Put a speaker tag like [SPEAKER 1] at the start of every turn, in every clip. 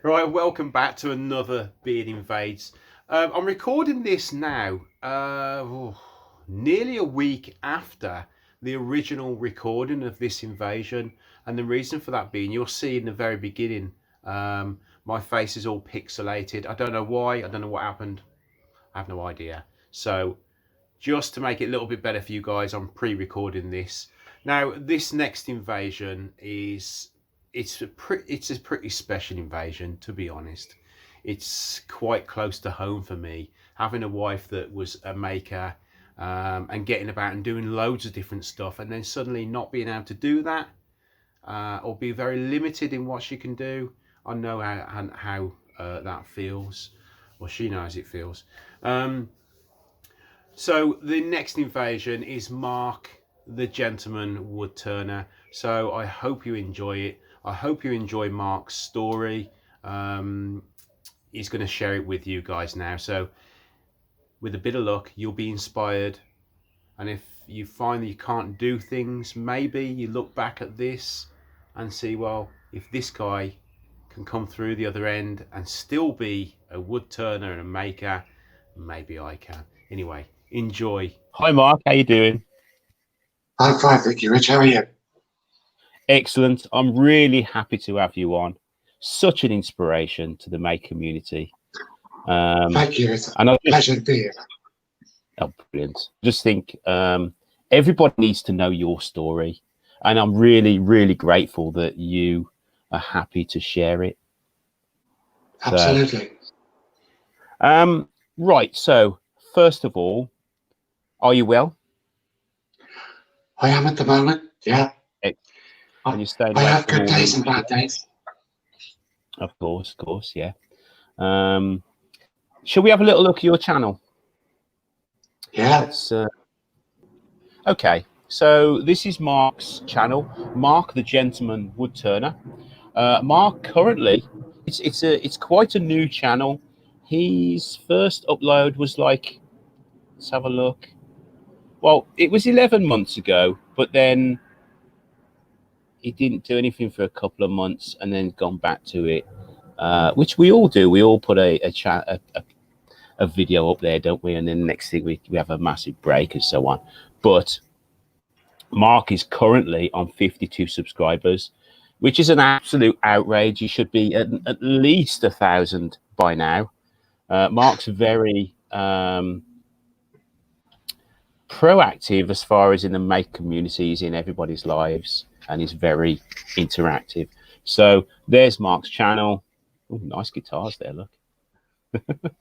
[SPEAKER 1] Right, welcome back to another Beard Invades. I'm recording this now, nearly a week after the original recording of this invasion, and the reason for that being, you'll see in the very beginning, my face is all pixelated. I don't know why, I don't know what happened, I have no idea. So, just to make it a little bit better for you guys, I'm pre-recording this. Now, this next invasion is it's a pretty special invasion, to be honest. It's quite close to home for me, having a wife that was a maker, and getting about and doing loads of different stuff, and then suddenly not being able to do that, or be very limited in what she can do. I know how that feels, or she knows it feels. So the next invasion is Mark the Gentleman Woodturner. So I hope you enjoy it. I hope you enjoy Mark's story. He's going to share it with you guys now. So with a bit of luck, you'll be inspired. And if you find that you can't do things, maybe you look back at this and see, well, if this guy can come through the other end and still be a woodturner and a maker, maybe I can. Anyway, enjoy.
[SPEAKER 2] Hi Mark, how you doing?
[SPEAKER 3] I'm fine, thank you, Rich. How are you?
[SPEAKER 2] Excellent. I'm really happy to have you on. Such an inspiration to the Make community.
[SPEAKER 3] Thank you. It's a pleasure to be here.
[SPEAKER 2] Oh, brilliant. Just think, everybody needs to know your story. And I'm really, really grateful that you are happy to share it.
[SPEAKER 3] Absolutely.
[SPEAKER 2] So, right. So, first of all, are you well?
[SPEAKER 3] I am at the moment, yeah.
[SPEAKER 2] And you staying
[SPEAKER 3] I
[SPEAKER 2] awake
[SPEAKER 3] have
[SPEAKER 2] from
[SPEAKER 3] good
[SPEAKER 2] all
[SPEAKER 3] days
[SPEAKER 2] the-
[SPEAKER 3] and bad days.
[SPEAKER 2] Of course, yeah. Shall we have a little look at your channel?
[SPEAKER 3] Yeah.
[SPEAKER 2] Let's, okay, so this is Mark's channel, Mark the Gentleman Woodturner. Mark currently, it's quite a new channel. His first upload was like, let's have a look. Well, it was 11 months ago, but then he didn't do anything for a couple of months and then gone back to it, which we all do. We all put a video up there, don't we? And then the next thing we have a massive break and so on. But Mark is currently on 52 subscribers, which is an absolute outrage. He should be at least 1,000 by now. Mark's very proactive as far as in the Make community. He's in everybody's lives and he's very interactive. So there's Mark's channel. Ooh, nice guitars there, look.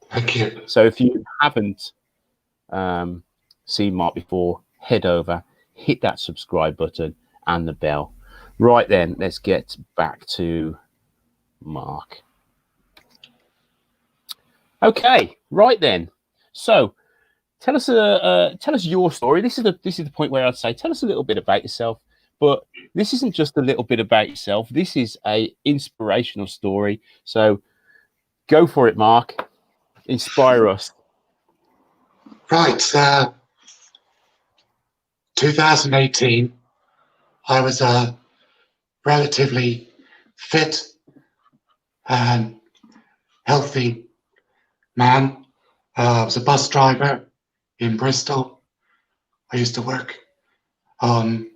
[SPEAKER 3] Thank you.
[SPEAKER 2] So if you haven't seen Mark before, head over, hit that subscribe button and the bell. Right then, let's get back to Mark. Okay, right then. So tell us your story. This is the point where I'd say tell us a little bit about yourself. But this isn't just a little bit about yourself. This is a inspirational story. So go for it, Mark. Inspire us.
[SPEAKER 3] Right. 2018, I was a relatively fit and healthy man. I was a bus driver in Bristol. I used to work on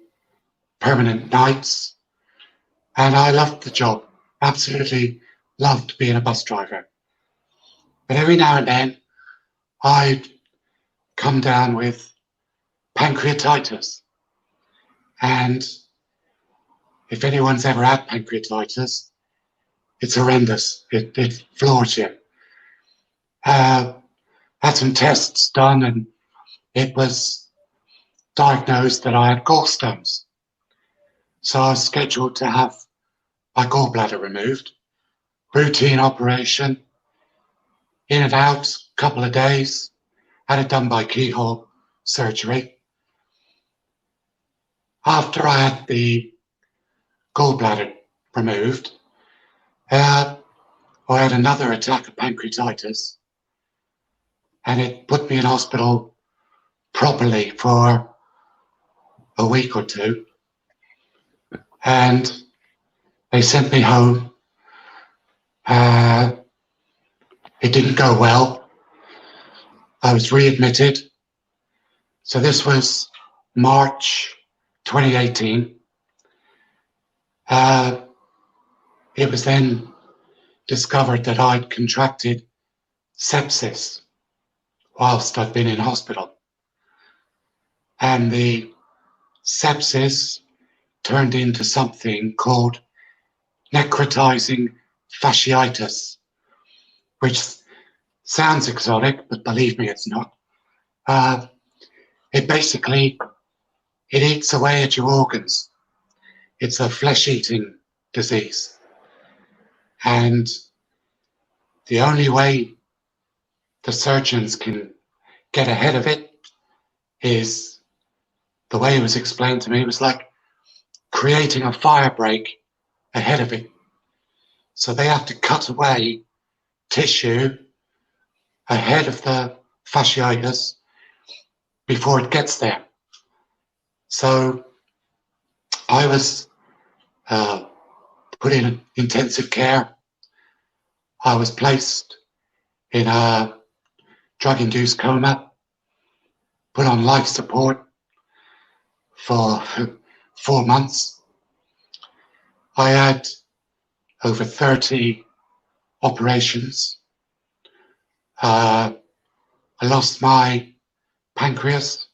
[SPEAKER 3] permanent nights, and I loved the job. Absolutely loved being a bus driver. But every now and then, I'd come down with pancreatitis. And if anyone's ever had pancreatitis, it's horrendous. It floors you. Had some tests done, and it was diagnosed that I had gallstones. So I was scheduled to have my gallbladder removed. Routine operation, in and out, couple of days. Had it done by keyhole surgery. After I had the gallbladder removed, I had another attack of pancreatitis, and it put me in hospital properly for a week or two. And they sent me home It didn't go well. I was readmitted. So this was March 2018. It was then discovered that I'd contracted sepsis whilst I'd been in hospital. And the sepsis turned into something called necrotizing fasciitis, which sounds exotic, but believe me, it's not. It basically, it eats away at your organs. It's a flesh-eating disease. And the only way the surgeons can get ahead of it is, the way it was explained to me, it was like creating a fire break ahead of it. So they have to cut away tissue ahead of the fasciitis before it gets there. So I was put in intensive care. I was placed in a drug-induced coma, put on life support for 4 months. I had over 30 operations. I lost my pancreas,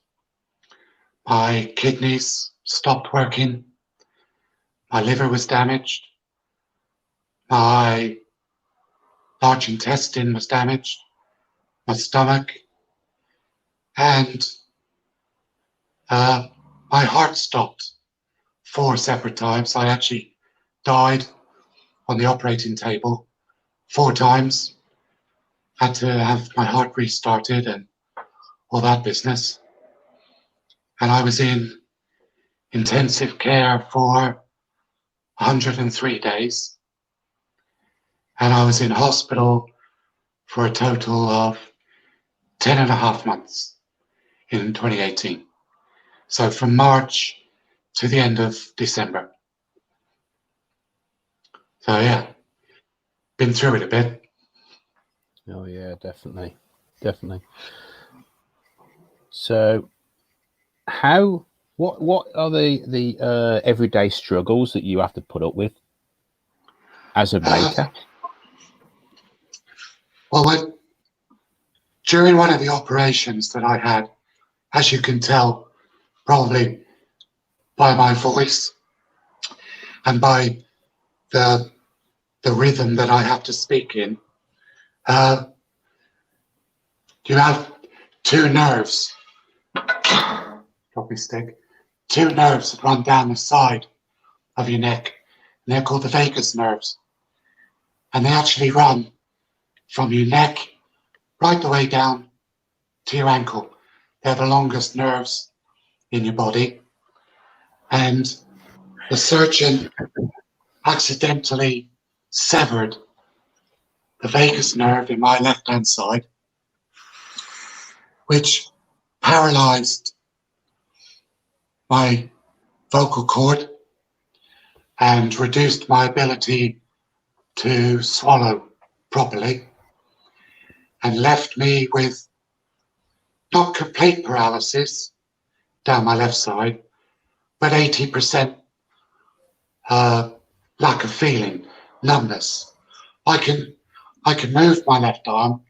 [SPEAKER 3] my kidneys stopped working, my liver was damaged, my large intestine was damaged, my stomach, and my heart stopped 4 separate times. I actually died on the operating table 4 times. Had to have my heart restarted and all that business. And I was in intensive care for 103 days. And I was in hospital for a total of 10 and a half months in 2018. So from March to the end of December. So yeah, been through it a bit.
[SPEAKER 2] Oh yeah, definitely, definitely. So, what are the everyday struggles that you have to put up with as a maker?
[SPEAKER 3] Well, during one of the operations that I had, as you can tell, probably by my voice and by the rhythm that I have to speak in, you have 2 nerves, copy stick, 2 nerves that run down the side of your neck, and they're called the vagus nerves. And they actually run from your neck right the way down to your ankle. They're the longest nerves in your body. And the surgeon accidentally severed the vagus nerve in my left-hand side, which paralyzed my vocal cord and reduced my ability to swallow properly, and left me with not complete paralysis down my left side, but 80% lack of feeling, numbness. I can move my left arm,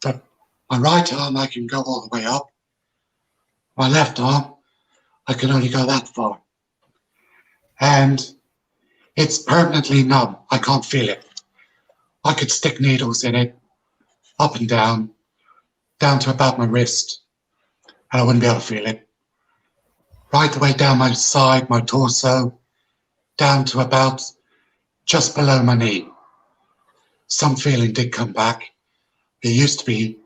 [SPEAKER 3] but my right arm I can go all the way up. My left arm I can only go that far. And it's permanently numb. I can't feel it. I could stick needles in it, up and down to about my wrist, and I wouldn't be able to feel it. Right the way down my side, my torso, down to about just below my knee. Some feeling did come back. It used to be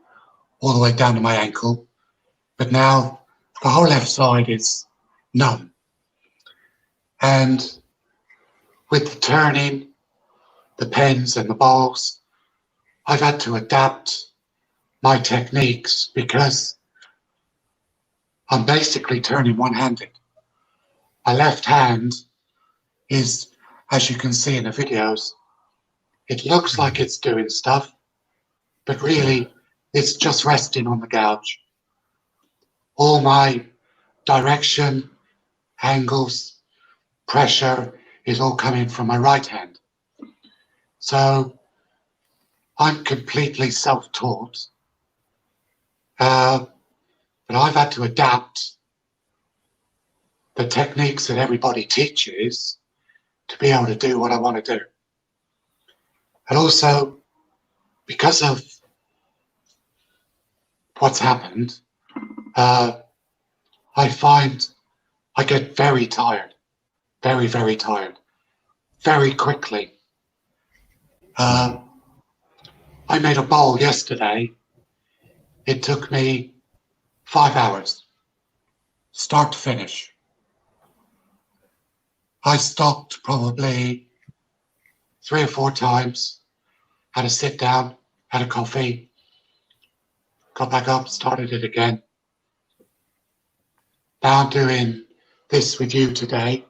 [SPEAKER 3] all the way down to my ankle, but now the whole left side is numb. And with the turning, the pens and the balls, I've had to adapt my techniques because I'm basically turning one-handed. My left hand is, as you can see in the videos, It looks like it's doing stuff, but really it's just resting on the gouge. All my direction, angles, pressure is all coming from my right hand. So I'm completely self-taught, but I've had to adapt the techniques that everybody teaches to be able to do what I want to do. And also, because of what's happened, I find I get very tired, very, very tired, very quickly. I made a bowl yesterday. It took me 5 hours, start to finish. I stopped probably 3 or 4 times, had a sit down, had a coffee, got back up, started it again. Now I'm doing this with you today,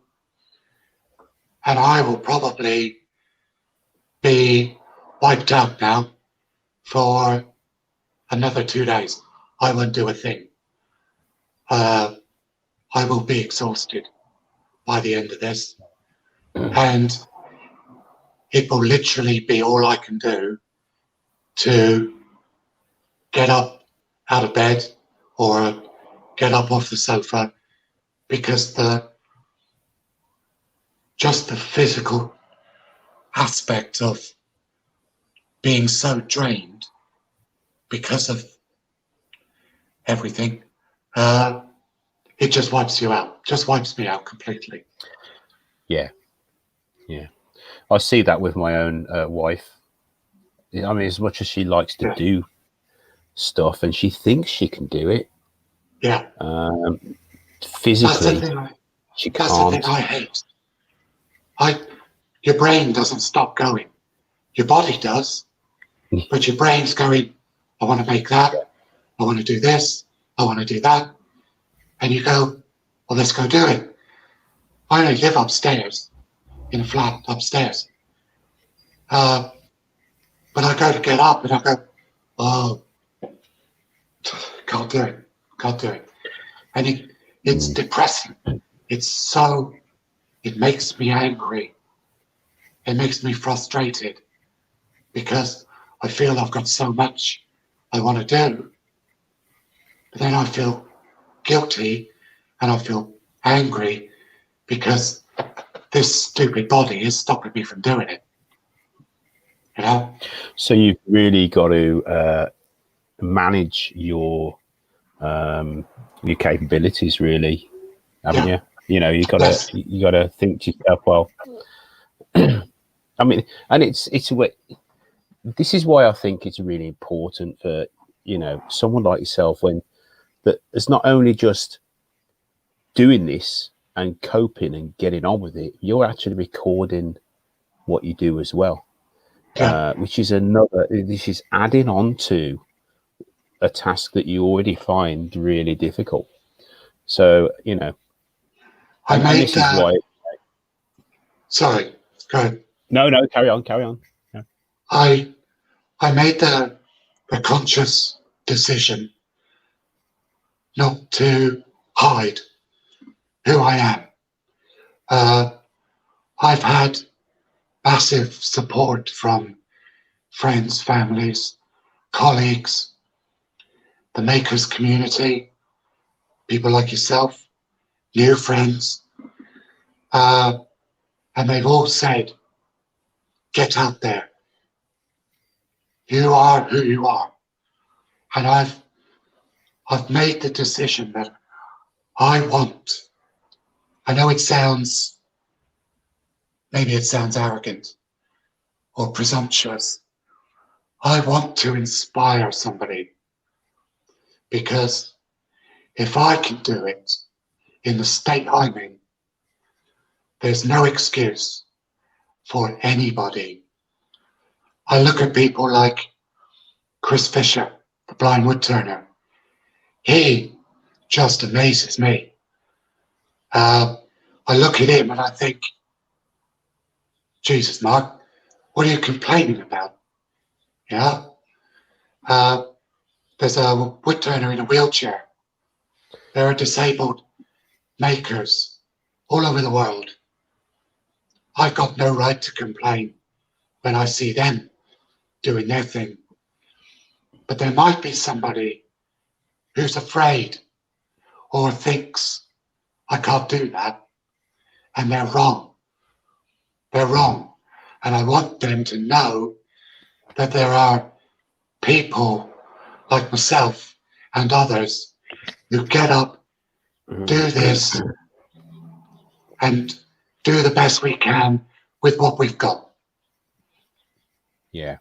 [SPEAKER 3] and I will probably be wiped out now for another 2 days. I won't do a thing. I will be exhausted by the end of this, and it will literally be all I can do to get up out of bed or get up off the sofa, because just the physical aspect of being so drained because of everything, it just wipes you out, just wipes me out completely.
[SPEAKER 2] Yeah. I see that with my own wife. I mean, as much as she likes to do stuff and she thinks she can do it, physically, she can't.
[SPEAKER 3] That's the thing I hate. Your brain doesn't stop going. Your body does, but your brain's going, I want to make that, I want to do this, I want to do that. And you go, well, let's go do it. I only live upstairs, in a flat upstairs. But I go to get up and I go, oh, can't do it. And it's depressing. It makes me angry. It makes me frustrated, because I feel I've got so much I want to do. But then I feel guilty and I feel angry because this stupid body is stopping me from doing it. You know?
[SPEAKER 2] So you've really got to manage your capabilities, really, haven't you? You know, you got to think to yourself, well, I mean, and it's this is why I think it's really important for, you know, someone like yourself, when that is not only just doing this and coping and getting on with it, you're actually recording what you do as well, which is this is adding on to a task that you already find really difficult. So, you know, this is why.
[SPEAKER 3] Sorry, go ahead.
[SPEAKER 2] No, carry on. Yeah.
[SPEAKER 3] I made the conscious decision not to hide who I am. I've had massive support from friends, families, colleagues, the makers community, people like yourself, new friends, and they've all said, get out there. You are who you are. And I've made the decision that I know maybe it sounds arrogant or presumptuous. I want to inspire somebody, because if I can do it in the state I'm in, there's no excuse for anybody. I look at people like Chris Fisher, the blind woodturner. He just amazes me. I look at him and I think, Jesus, Mark, what are you complaining about? Yeah. There's a woodturner in a wheelchair. There are disabled makers all over the world. I've got no right to complain when I see them doing their thing. But there might be somebody who's afraid or thinks, I can't do that. And they're wrong. They're wrong. And I want them to know that there are people like myself and others who get up, do this, and do the best we can with what we've got.
[SPEAKER 2] Yeah.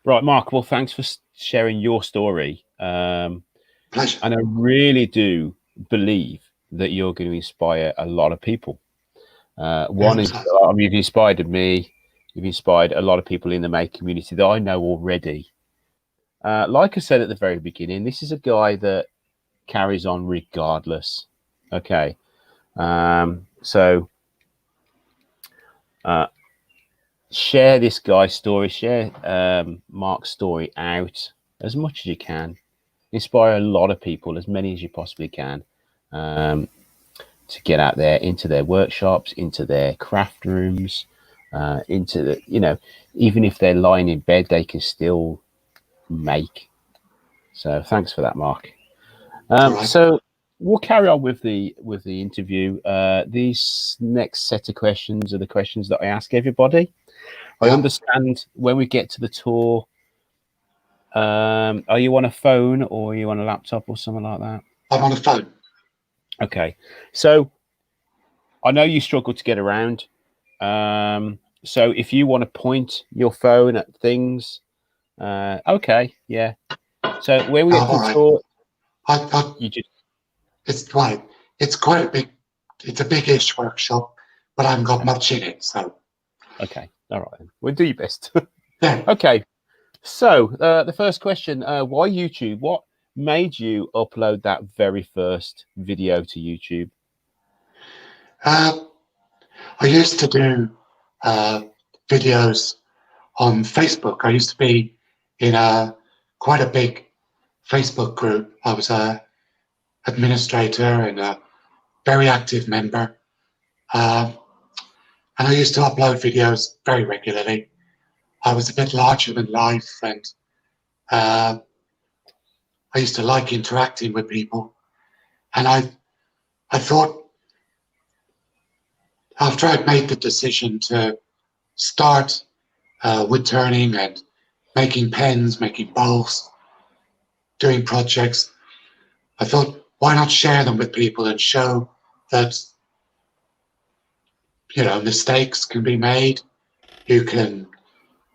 [SPEAKER 2] Right, Mark. Well, thanks for sharing your story.
[SPEAKER 3] Pleasure.
[SPEAKER 2] And I really do believe that you're going to inspire a lot of people. One is, you've inspired me. You've inspired a lot of people in the May community that I know already. Like I said at the very beginning, this is a guy that carries on regardless. Okay. So share this guy's story, share Mark's story out as much as you can. Inspire a lot of people, as many as you possibly can, to get out there into their workshops, into their craft rooms, into the, you know, even if they're lying in bed, they can still make. So thanks for that, Mark.
[SPEAKER 3] Right.
[SPEAKER 2] So we'll carry on with the interview. These next set of questions are the questions that I ask everybody. I understand when we get to the tour, are you on a phone or are you on a laptop or something like that?
[SPEAKER 3] I'm on a phone.
[SPEAKER 2] Okay, so I know you struggle to get around. So if you want to point your phone at things, okay, yeah. So when we get to the tour, you just...
[SPEAKER 3] It's right. It's quite a big. It's a big-ish workshop, but I haven't got much in it. So
[SPEAKER 2] okay, all right, then. We'll do your best.
[SPEAKER 3] yeah.
[SPEAKER 2] Okay. So the first question: why YouTube? What made you upload that very first video to YouTube?
[SPEAKER 3] I used to do videos on Facebook. I used to be in quite a big Facebook group. I was a administrator and a very active member. And I used to upload videos very regularly. I was a bit larger than life, and I used to like interacting with people. And I thought, after I'd made the decision to start wood turning and making pens, making bowls, doing projects, I thought, why not share them with people and show that, you know, mistakes can be made, you can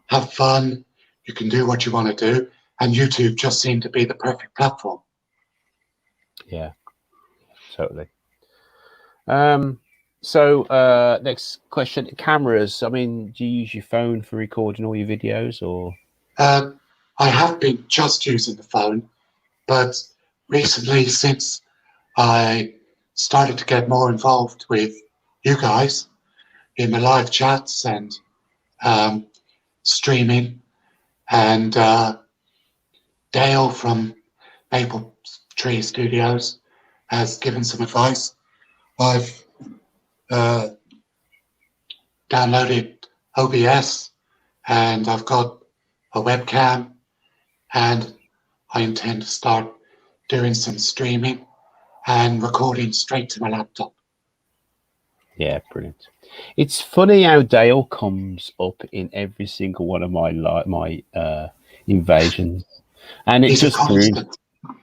[SPEAKER 3] have fun, you can do what you want to do, and YouTube just seemed to be the perfect platform.
[SPEAKER 2] Yeah, totally. So next question: cameras. I mean, do you use your phone for recording all your videos, or?
[SPEAKER 3] I have been just using the phone, but recently, since I started to get more involved with you guys in the live chats and streaming, and Dale from Maple Tree Studios has given some advice. I've downloaded OBS, and I've got a webcam, and I intend to start doing some streaming and recording straight to my laptop.
[SPEAKER 2] Yeah, brilliant. It's funny how Dale comes up in every single one of my invasions, and it just proves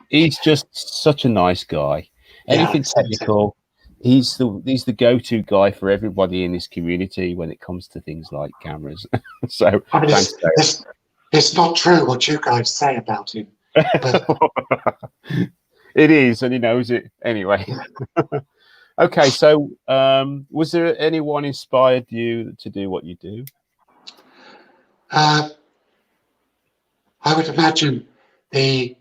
[SPEAKER 2] he's just such a nice guy. Anything technical, he's the go-to guy for everybody in this community when it comes to things like cameras. So
[SPEAKER 3] I mean,
[SPEAKER 2] thanks, Dale.
[SPEAKER 3] It's not true what you guys say about him. But
[SPEAKER 2] it is, and he knows it anyway. Okay, so was there anyone inspired you to do what you do?
[SPEAKER 3] I would imagine the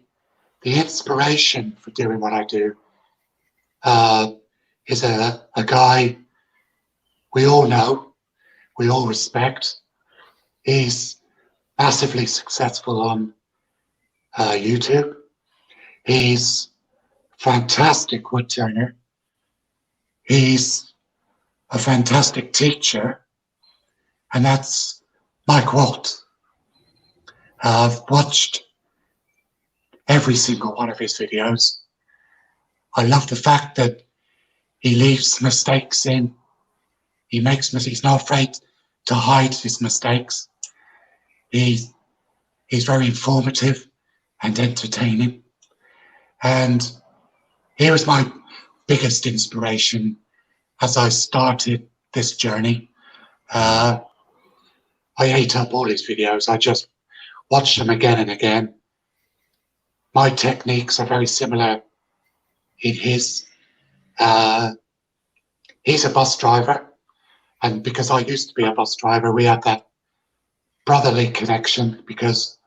[SPEAKER 3] inspiration for doing what I do is a guy we all know, we all respect, He's massively successful on YouTube. He's fantastic woodturner. He's a fantastic teacher, and that's Mike Waldt. I've watched every single one of his videos. I love the fact that he leaves mistakes in. He makes mistakes. He's not afraid to hide his mistakes. He's very informative and entertaining. And he was my biggest inspiration as I started this journey. I ate up all his videos. I just watched them again and again. My techniques are very similar in his. He's a bus driver, and because I used to be a bus driver, we had that brotherly connection, because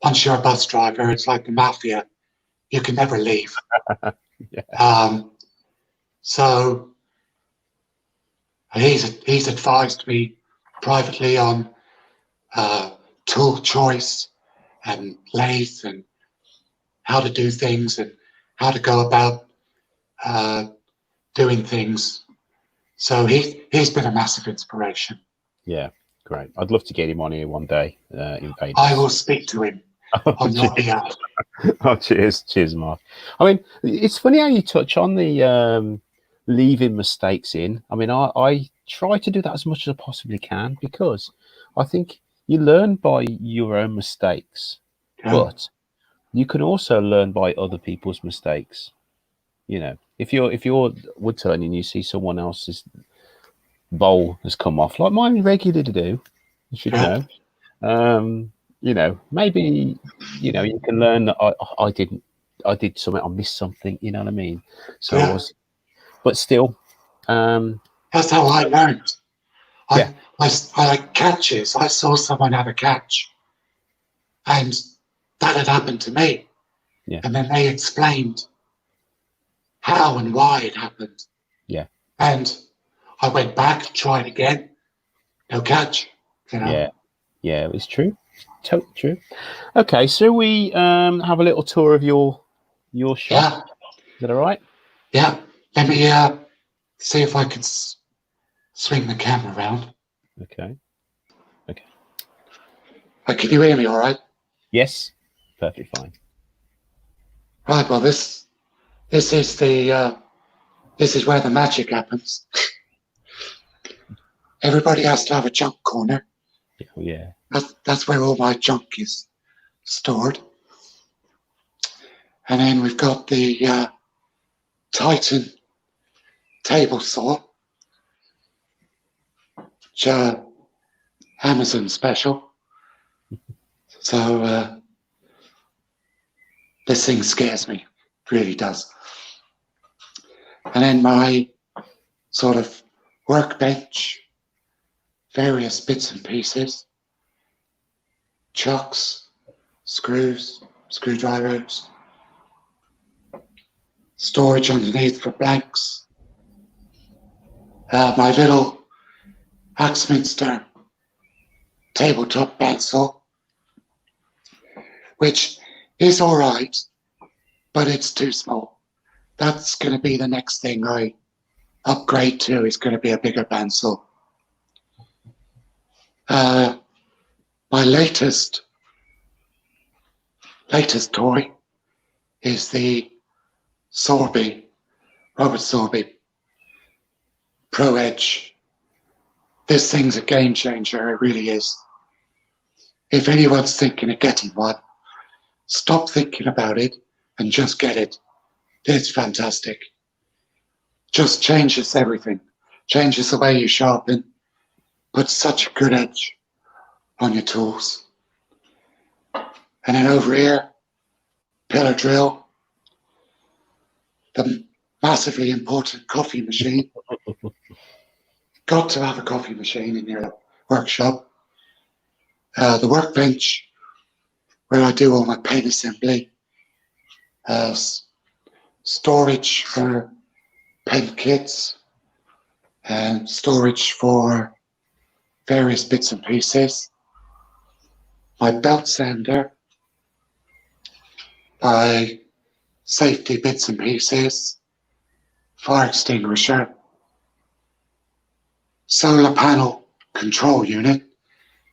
[SPEAKER 3] once you're a bus driver, it's like the mafia. You can never leave.
[SPEAKER 2] Yeah.
[SPEAKER 3] So he's advised me privately on tool choice and lathe and how to do things and how to go about doing things. So he's been a massive inspiration.
[SPEAKER 2] Yeah, great. I'd love to get him on here one day. Invade.
[SPEAKER 3] I will speak to him on your behalf.
[SPEAKER 2] Oh, cheers, Mark. I mean, it's funny how you touch on the leaving mistakes in. I mean, I try to do that as much as I possibly can, because I think you learn by your own mistakes,
[SPEAKER 3] Yeah.
[SPEAKER 2] but you can also learn by other people's mistakes. You know, if you're wood turning, you see someone else's bowl has come off, like mine regularly do, you should
[SPEAKER 3] Yeah.
[SPEAKER 2] know. You know, maybe, you know, you can learn that I did something, I missed something, you know what I mean? So
[SPEAKER 3] Yeah.
[SPEAKER 2] but still,
[SPEAKER 3] That's how I learned.
[SPEAKER 2] Yeah.
[SPEAKER 3] I like catches. I saw someone have a catch, and that had happened to me.
[SPEAKER 2] Yeah.
[SPEAKER 3] And then they explained how and why it happened.
[SPEAKER 2] Yeah.
[SPEAKER 3] And I went back, tried again, no catch. You know?
[SPEAKER 2] Yeah, it's true. Totally true. Okay, so we have a little tour of your shop.
[SPEAKER 3] Yeah.
[SPEAKER 2] Is that all right?
[SPEAKER 3] Yeah. Let me see if I can swing the camera around.
[SPEAKER 2] Okay.
[SPEAKER 3] Can you hear me all right?
[SPEAKER 2] Yes, perfectly fine.
[SPEAKER 3] Right, well, this is this is where the magic happens. Everybody has to have a junk corner.
[SPEAKER 2] Yeah.
[SPEAKER 3] That's where all my junk is stored. And then we've got the Titan table saw, which Amazon special. So this thing scares me, it really does. And then my sort of workbench, various bits and pieces, chucks, screws, screwdrivers, storage underneath for blanks, my little Axminster tabletop pencil, which is all right, but it's too small. That's going to be the next thing I upgrade to, is going to be a bigger pencil. My latest toy is the Robert Sorby Pro Edge. This thing's a game changer, it really is. If anyone's thinking of getting one, stop thinking about it and just get it. It's fantastic. Just changes everything. Changes the way you sharpen. Puts such a good edge on your tools. And then over here, pillar drill. The massively important coffee machine. Got to have a coffee machine in your workshop. The workbench, where I do all my pen assembly. Storage for pen kits, and storage for various bits and pieces. my belt sander, my safety bits and pieces, fire extinguisher, solar panel control unit,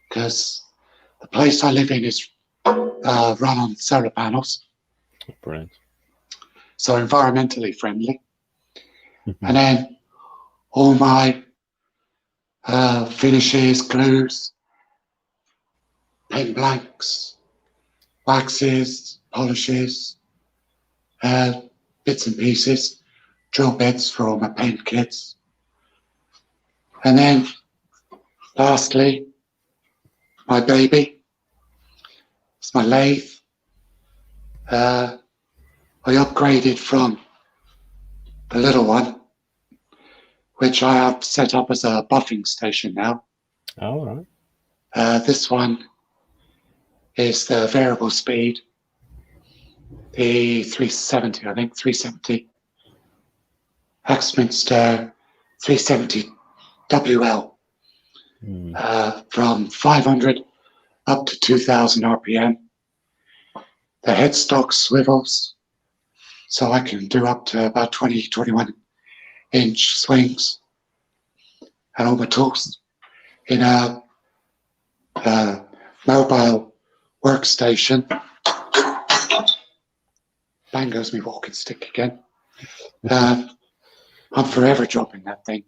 [SPEAKER 3] because the place I live in is run on solar panels,
[SPEAKER 2] Brilliant.
[SPEAKER 3] so environmentally friendly. And then all my finishes, glues, pen blanks, waxes, polishes, bits and pieces, drill bits for all my paint kits. And then lastly, my baby. It's my lathe. I upgraded from the little one, which I have set up as a buffing station now.
[SPEAKER 2] All right.
[SPEAKER 3] This one is the variable speed, the 370, I think, 370. Axminster 370 WL, from 500 up to 2000 RPM. The headstock swivels, so I can do up to about 20, 21 inch swings. And all my tools in a mobile workstation. Bang goes my walking stick again. I'm forever dropping that thing.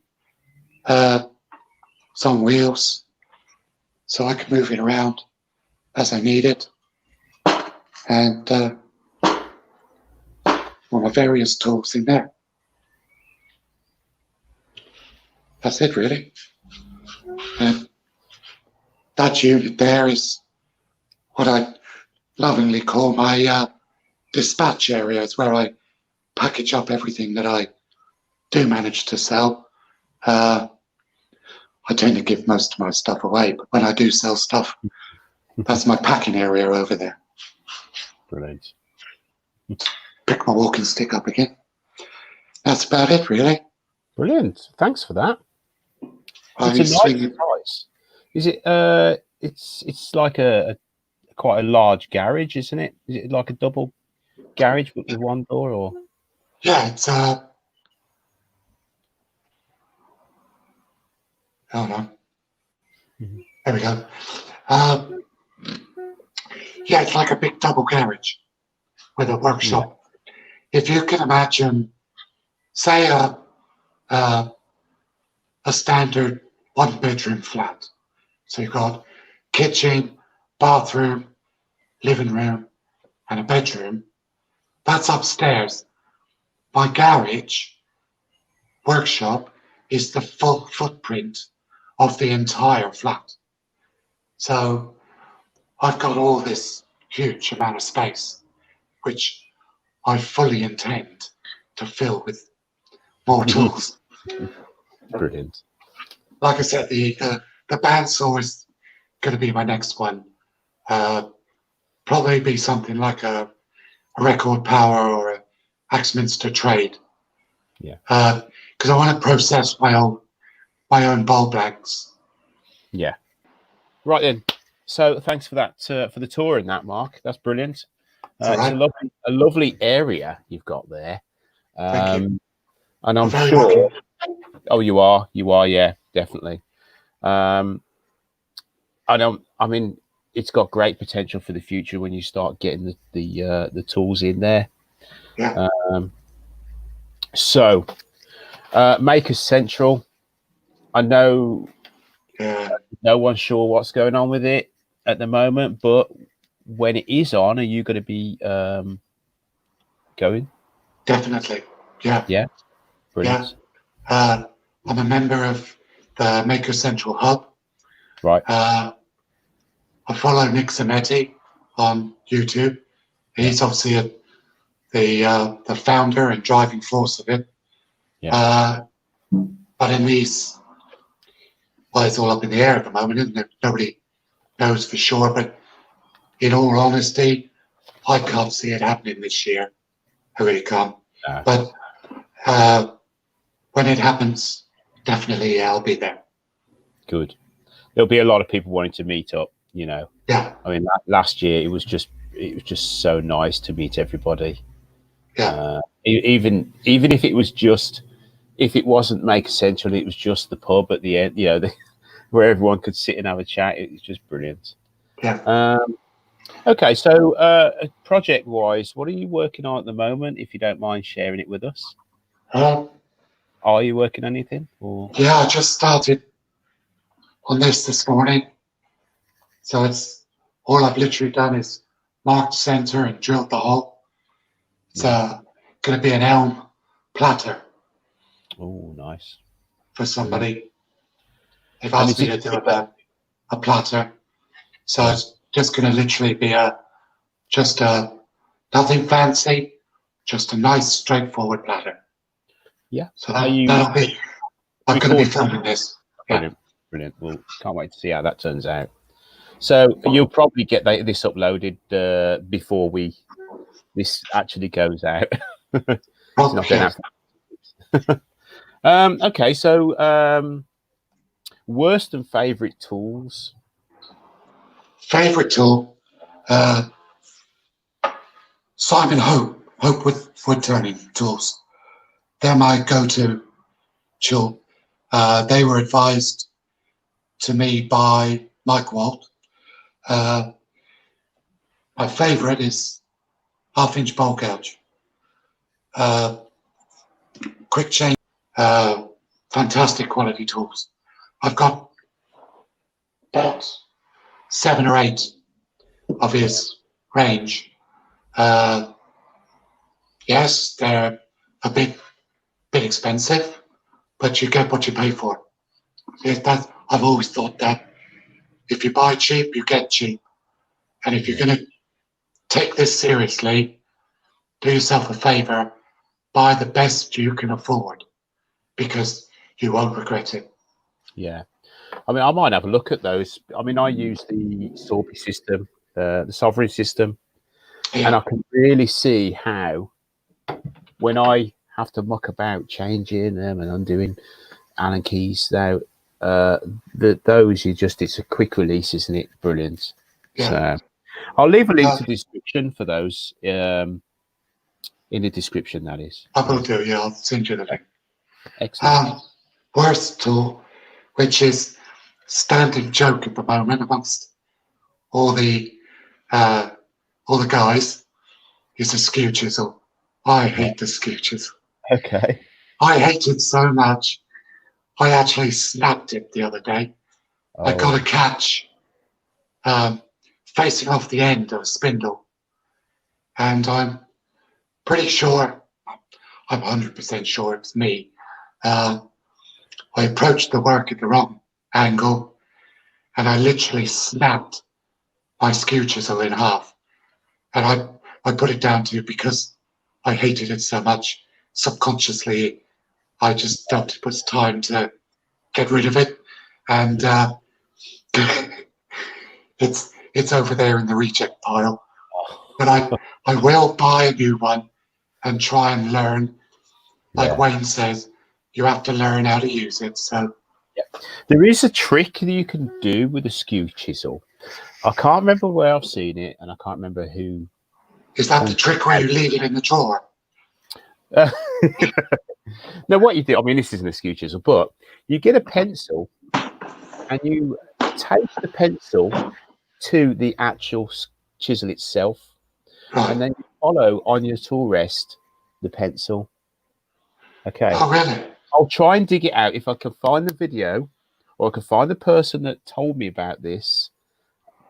[SPEAKER 3] It's on wheels, so I can move it around as I need it. And all my various tools in there. That's it, really. And that unit there is what I lovingly call my dispatch area. It's where I package up everything that I do manage to sell. I tend to give most of my stuff away, but when I do sell stuff, that's my packing area over there.
[SPEAKER 2] Brilliant.
[SPEAKER 3] Pick my walking stick up again. That's about it, really.
[SPEAKER 2] Brilliant. Thanks for that.
[SPEAKER 3] I'm
[SPEAKER 2] It's a nice
[SPEAKER 3] swinging.
[SPEAKER 2] price. Is it? It's like a quite a large garage, isn't it? Is it like a double garage with one door, or?
[SPEAKER 3] Yeah, it's hold on. There we go. Yeah, it's like a big double garage with a workshop. If you can imagine, say a standard one-bedroom flat. So you've got kitchen, bathroom, living room, and a bedroom. That's upstairs. My garage workshop is the full footprint of the entire flat. So I've got all this huge amount of space, which I fully intend to fill with more tools.
[SPEAKER 2] Brilliant.
[SPEAKER 3] Like I said, the bandsaw is going to be my next one. Probably be something like a record power or a Axminster trade.
[SPEAKER 2] Yeah.
[SPEAKER 3] Because I want to process my own bulb blanks.
[SPEAKER 2] Yeah. Right then. So thanks for that for the tour in that, Mark. That's brilliant.
[SPEAKER 3] Right.
[SPEAKER 2] It's a lovely area you've got there.
[SPEAKER 3] Thank you.
[SPEAKER 2] And I'm
[SPEAKER 3] very
[SPEAKER 2] sure.
[SPEAKER 3] lucky.
[SPEAKER 2] Oh, you are, yeah, definitely. I mean, it's got great potential for the future when you start getting the tools in there.
[SPEAKER 3] Yeah.
[SPEAKER 2] So, Makers Central. I know no one's sure what's going on with it at the moment, but when it is on, are you going to be going?
[SPEAKER 3] Definitely. Yeah.
[SPEAKER 2] Yeah. Brilliant.
[SPEAKER 3] Yeah. I'm a member of the Maker Central Hub.
[SPEAKER 2] Right.
[SPEAKER 3] I follow Nick Zanetti on YouTube. He's obviously the founder and driving force of it.
[SPEAKER 2] Yeah.
[SPEAKER 3] But in these, well, it's all up in the air at the moment, isn't it? Nobody knows for sure. But in all honesty, I can't see it happening this year. I really can't. But when it happens, definitely I'll be there.
[SPEAKER 2] Good. There'll be a lot of people wanting to meet up. You know,
[SPEAKER 3] Yeah,
[SPEAKER 2] I mean, last year it was just so nice to meet everybody.
[SPEAKER 3] yeah,
[SPEAKER 2] Even if it was just, if it wasn't Maker Central, it was just the pub at the end. You know, where everyone could sit and have a chat. It was just brilliant.
[SPEAKER 3] yeah.
[SPEAKER 2] Okay, so project-wise, what are you working on at the moment? If you don't mind sharing it with us, are you working on anything? Or
[SPEAKER 3] Yeah, I just started on this morning. So it's all I've literally done is marked center and drilled the hole. It's
[SPEAKER 2] yeah,
[SPEAKER 3] going to be an elm platter
[SPEAKER 2] oh, nice.
[SPEAKER 3] for
[SPEAKER 2] Brilliant.
[SPEAKER 3] somebody. They've
[SPEAKER 2] And
[SPEAKER 3] asked
[SPEAKER 2] is
[SPEAKER 3] me
[SPEAKER 2] it
[SPEAKER 3] to do a platter. So
[SPEAKER 2] yeah,
[SPEAKER 3] it's just going to literally be just a nothing fancy, just a nice straightforward platter.
[SPEAKER 2] yeah?
[SPEAKER 3] So
[SPEAKER 2] Are you
[SPEAKER 3] that'll be. I'm going to be
[SPEAKER 2] recording?
[SPEAKER 3] filming this. Yeah.
[SPEAKER 2] Brilliant, brilliant. Well, can't wait to see how that turns out. So you'll probably get this uploaded before this actually goes out. It's not going out. Okay, so worst and favorite tools.
[SPEAKER 3] Favorite tool, Simon Hope with wood turning tools. They're my go-to tool. They were advised to me by Mike Waldt. My favorite is half-inch bowl gouge. Quick change, fantastic quality tools. I've got about 7 or 8 of his range. Yes, they're a bit expensive, but you get what you pay for. I've always thought that if you buy cheap, you get cheap. And if you're going to take this seriously, do yourself a favor, buy the best you can afford, because you won't regret it.
[SPEAKER 2] Yeah, I mean, I might have a look at those. I mean, I use the Sorby system, the Sovereign system, and I can really see how when I have to muck about changing them and undoing Allen keys now, those it's a quick release, isn't it? Brilliant.
[SPEAKER 3] Yeah.
[SPEAKER 2] So I'll leave a link to the description for those in the description. That is.
[SPEAKER 3] I will do. Yeah, I'll send you the link.
[SPEAKER 2] Excellent.
[SPEAKER 3] Worst tool, which is standing joke at the moment amongst all the guys, is a skew chisel. I hate the skew chisel.
[SPEAKER 2] Okay.
[SPEAKER 3] I hate it so much. I actually snapped it the other day. I got a catch facing off the end of a spindle, and I'm pretty sure, I'm 100% sure it's me. I approached the work at the wrong angle, and I literally snapped my skew chisel in half. And I put it down to, because I hated it so much, subconsciously, I just felt it was time to get rid of it. And it's over there in the reject pile. But I will buy a new one and try and learn. Like Wayne says, you have to learn how to use it. So
[SPEAKER 2] there is a trick that you can do with a skew chisel. I can't remember where I've seen it, and I can't remember who.
[SPEAKER 3] Is that the trick where you leave it in the drawer?
[SPEAKER 2] No, what you do, I mean, this isn't a skew chisel, but you get a pencil and you take the pencil to the actual chisel itself, and then you follow on your tool rest the pencil. Okay.
[SPEAKER 3] Oh, really?
[SPEAKER 2] I'll try and dig it out if I can find the video, or I can find the person that told me about this,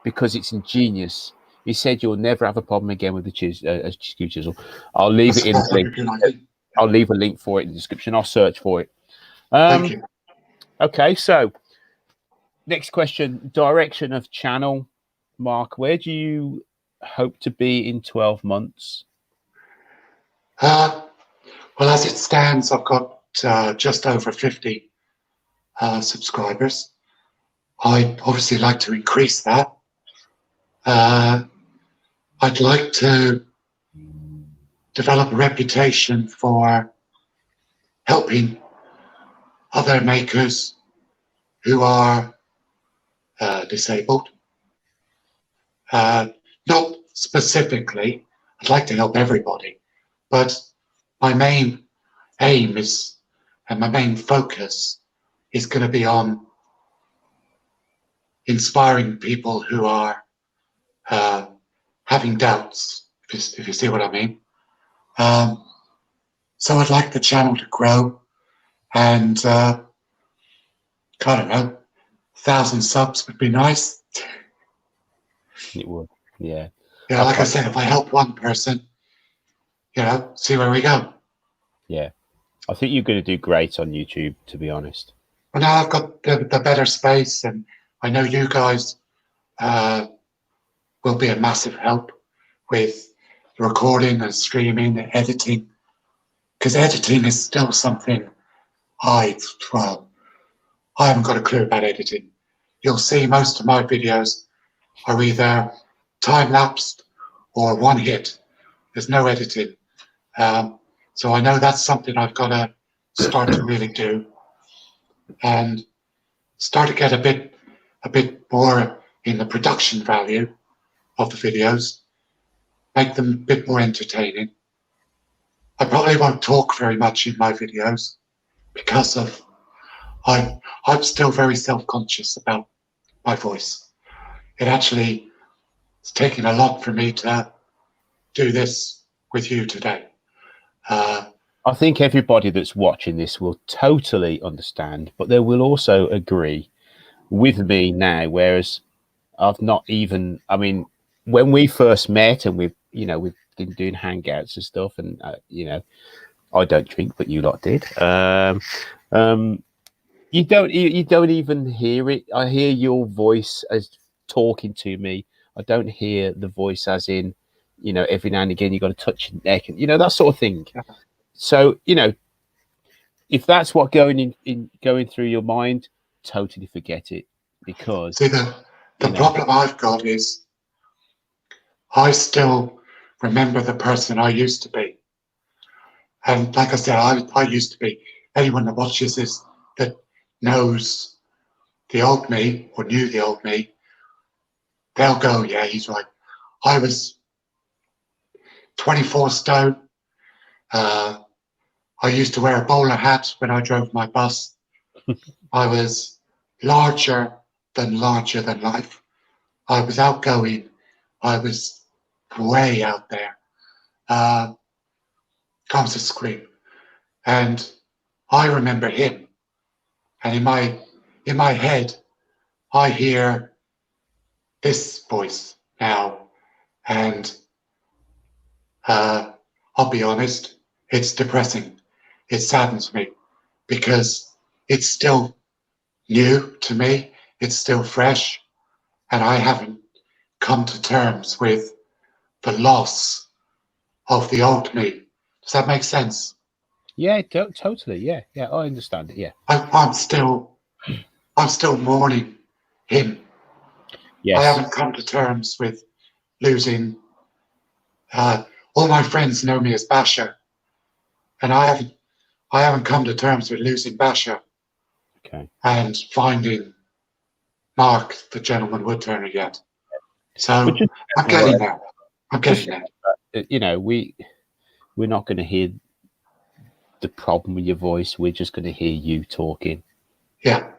[SPEAKER 2] because it's ingenious. He said you'll never have a problem again with the skew chisel. I'll leave it in the link. I'll leave a link for it in the description. I'll search for it.
[SPEAKER 3] Thank you.
[SPEAKER 2] Okay, so next question: direction of channel, Mark. Where do you hope to be in 12 months?
[SPEAKER 3] Well, as it stands, I've got just over 50 subscribers. I'd obviously like to increase that. I'd like to develop a reputation for helping other makers who are disabled. Not specifically. I'd like to help everybody, but my main aim is, and my main focus is going to be on inspiring people who are having doubts, if you see what I mean. So I'd like the channel to grow, and I don't know, 1,000 subs would be nice.
[SPEAKER 2] It would, yeah.
[SPEAKER 3] Yeah, like I said, if I help one person, see where we go.
[SPEAKER 2] Yeah, I think you're going to do great on YouTube, to be honest.
[SPEAKER 3] Well, now I've got the better space, and I know you guys will be a massive help with the recording and streaming and editing, because editing is still something I haven't got a clue about editing. You'll see most of my videos are either time-lapsed or one hit. There's no editing. So I know that's something I've got to start to really do, and start to get a bit more in the production value of the videos, make them a bit more entertaining. I probably won't talk very much in my videos because of I'm still very self-conscious about my voice. It actually it's taken a lot for me to do this with you today.
[SPEAKER 2] I think everybody that's watching this will totally understand, but they will also agree with me now, whereas I've not even, I mean, when we first met and we've been doing hangouts and stuff, and I don't drink, but you lot did. You don't even hear it. I hear your voice as talking to me. I don't hear the voice as in, every now and again you got to touch your neck and that sort of thing. So if that's what going through your mind, totally forget it, because
[SPEAKER 3] see the problem I've got is I still remember the person I used to be. And like I said, I used to be, anyone that watches this that knows the old me or knew the old me, they'll go, yeah, he's right. I was 24 stone. I used to wear a bowler hat when I drove my bus. I was larger than life. I was outgoing. I was way out there. Comes a scream. And I remember him. And in my head, I hear this voice now. And I'll be honest, it's depressing. It saddens me because it's still new to me. It's still fresh. And I haven't come to terms with the loss of the old me. Does that make sense?
[SPEAKER 2] Yeah, totally. Yeah, I understand it. Yeah,
[SPEAKER 3] I'm still mourning him.
[SPEAKER 2] yes.
[SPEAKER 3] I haven't come to terms with losing. All my friends know me as Basher, and I haven't come to terms with losing Basher.
[SPEAKER 2] Okay.
[SPEAKER 3] And finding Mark the Gentleman Woodturner yet. So I'm getting there. I'm getting there.
[SPEAKER 2] We're not going to hear the problem with your voice. We're just going to hear you talking.
[SPEAKER 3] Yeah.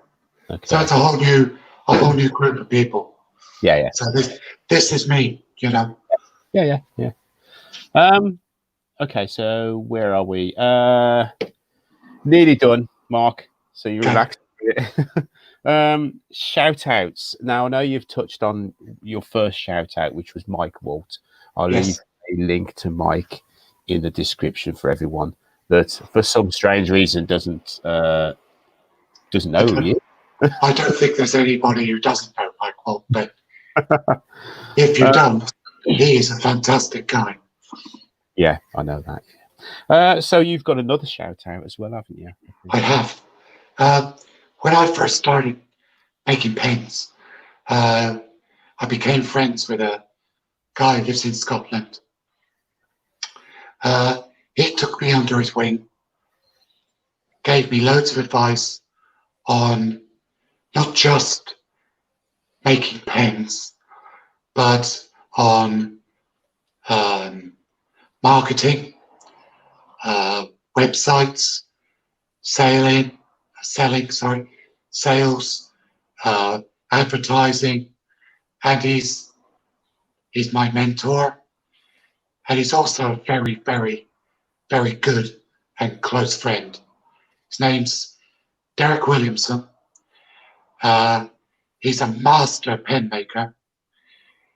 [SPEAKER 2] Okay.
[SPEAKER 3] So it's a whole new group of people.
[SPEAKER 2] Yeah.
[SPEAKER 3] So this is me,
[SPEAKER 2] Yeah. Okay, so where are we? Nearly done, Mark. So you relax. Shout outs. Now I know you've touched on your first shout out, which was Mike Waldt. I'll leave a link to Mike in the description for everyone that for some strange reason doesn't know you.
[SPEAKER 3] I don't think there's anybody who doesn't know Mike Waldt, but if you don't, he is a fantastic guy.
[SPEAKER 2] Yeah, I know that. So you've got another shout out as well, haven't you?
[SPEAKER 3] I have. When I first started making pens, I became friends with a guy who lives in Scotland. He took me under his wing, gave me loads of advice on not just making pens, but on marketing, websites, selling, sales, advertising, and he's my mentor, and he's also a very, very, very good and close friend. His name's Derek Williamson. He's a master pen maker.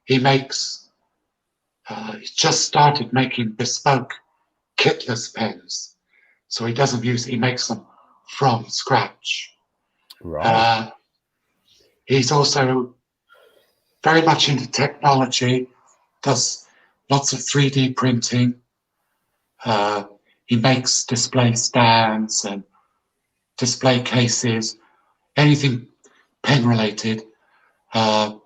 [SPEAKER 3] He makes, he's just started making bespoke kitless pens. So he makes them from scratch.
[SPEAKER 2] Right.
[SPEAKER 3] He's also very much into technology, does lots of 3D printing. He makes display stands and display cases, anything pen related. And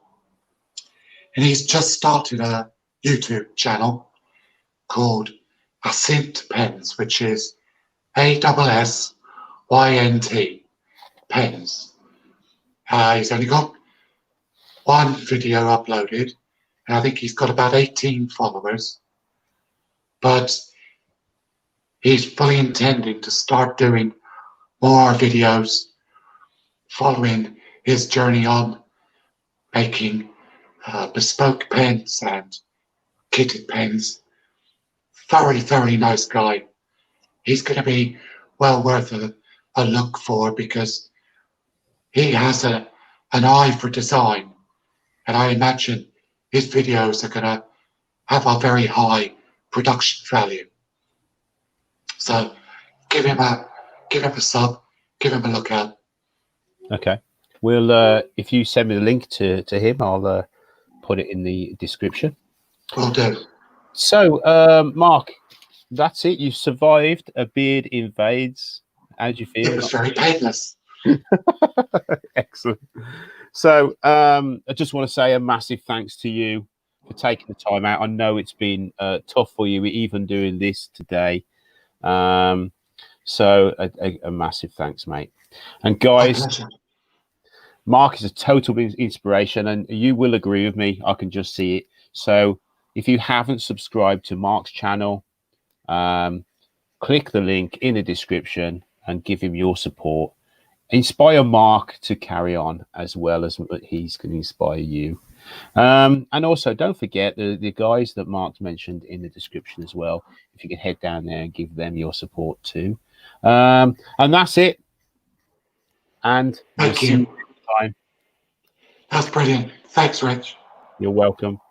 [SPEAKER 3] he's just started a YouTube channel called Assynt Pens, which is ASSYNT Pens. He's only got one video uploaded, and I think he's got about 18 followers. But he's fully intending to start doing more videos following his journey on making bespoke pens and kitted pens. Very, very nice guy. He's going to be well worth a look for, because he has an eye for design, and I imagine his videos are going to have a very high production value. So give him a sub, give him a look out.
[SPEAKER 2] Okay. We'll if you send me the link to him, I'll put it in the description.
[SPEAKER 3] Will do.
[SPEAKER 2] So, Mark, that's it. You survived a Beard Invades. How did you feel?
[SPEAKER 3] It was very painless.
[SPEAKER 2] Excellent. So, I just want to say a massive thanks to you for taking the time out. I know it's been tough for you, even doing this today. So, a massive thanks, mate. And guys, Mark is a total inspiration, and you will agree with me. I can just see it. So, if you haven't subscribed to Mark's channel, click the link in the description and give him your support. Inspire Mark to carry on as well as he's going to inspire you. And also, don't forget the guys that Mark's mentioned in the description as well. If you can head down there and give them your support too. And that's it. And
[SPEAKER 3] thank you.
[SPEAKER 2] See you next time.
[SPEAKER 3] That's brilliant. Thanks, Rich.
[SPEAKER 2] You're welcome.